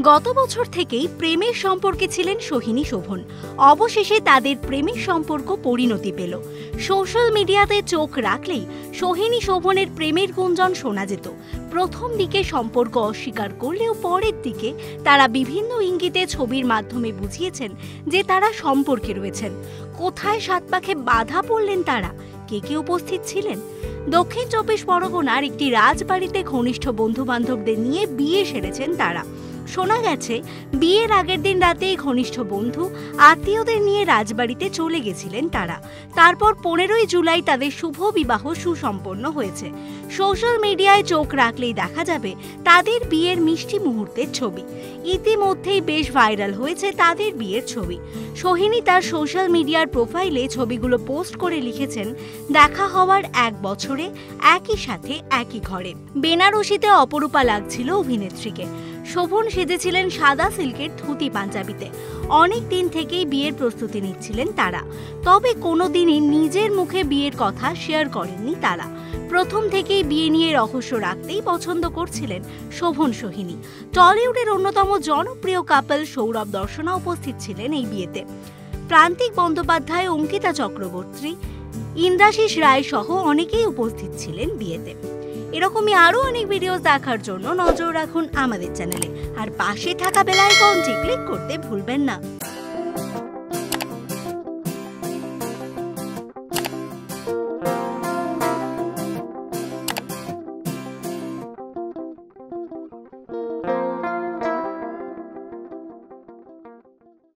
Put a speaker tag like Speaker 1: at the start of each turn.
Speaker 1: গত বছর থেকেই প্রেমের সম্পর্কে ছিলেন সোহিনী শোভন। অবশেষে তাদের প্রেমের সম্পর্ক পরিণতি পেল। সোশ্যাল মিডিয়াতে চোখ রাখলেই সোহিনী শোভনের প্রেমের গুঞ্জন শোনা যেত। প্রথম দিকে সম্পর্ক অস্বীকার করলেও পরের দিকে তারা বিভিন্ন ইঙ্গিতে ছবির মাধ্যমে বুঝিয়েছেন যে তারা সম্পর্কে রয়েছেন। কোথায় সাত পাখে বাধা পড়লেন তারা, কে কে উপস্থিত ছিলেন? দক্ষিণ চব্বিশ পরগনার একটি রাজবাড়িতে ঘনিষ্ঠ বন্ধু বান্ধবদের নিয়ে বিয়ে সেরেছেন তারা। শোনা গেছে বিয়ের আগের দিন রাতেই ঘনিষ্ঠ বন্ধু আত্মীয়দের নিয়ে রাজবাড়িতে চলে গেছিলেন তারা। তারপর 15ই জুলাই তাদের শুভ বিবাহ সুসম্পন্ন হয়েছে। সোশ্যাল মিডিয়ায় চোখ রাখলেই দেখা যাবে তাদের বিয়ের মিষ্টি মুহূর্তের ছবি। ইতিমধ্যেই বেশ ভাইরাল হয়েছে তাদের বিয়ের ছবি। সোহিনী তার সোশ্যাল মিডিয়ার প্রোফাইলে ছবিগুলো পোস্ট করে লিখেছেন, দেখা হওয়ার 1 বছরে একই সাথে একই ঘরে। বেনারসিতে অপরূপা লাগছিল অভিনেত্রীকে। শোভন সেজেছিলেন সাদা সিল্কের ধুতি পাঞ্জাবিতে। অনেক দিন থেকেই বিয়ের প্রস্তুতি নিচ্ছিলেন তারা, তবে কোনোদিনই নিজের মুখে বিয়ের কথা শেয়ার করেননি তারা। প্রথম থেকেই বিয়ে নিয়ে রহস্য রাখতেই পছন্দ করছিলেন শোভন সোহিনী। টলিউডের অন্যতম জনপ্রিয় কাপল সৌরভ দর্শনা উপস্থিত ছিলেন এই বিয়েতে। প্রান্তিক বন্দ্যোপাধ্যায়, অঙ্কিতা চক্রবর্তী, ইন্দ্রাশিস রায় সহ অনেকেই উপস্থিত ছিলেন বিয়েতে। এরকমই আরো অনেক ভিডিও দেখার জন্য নজর রাখুন আমাদের চ্যানেলে, আর পাশে থাকা বেল আইকনটি ক্লিক করতে ভুলবেন না।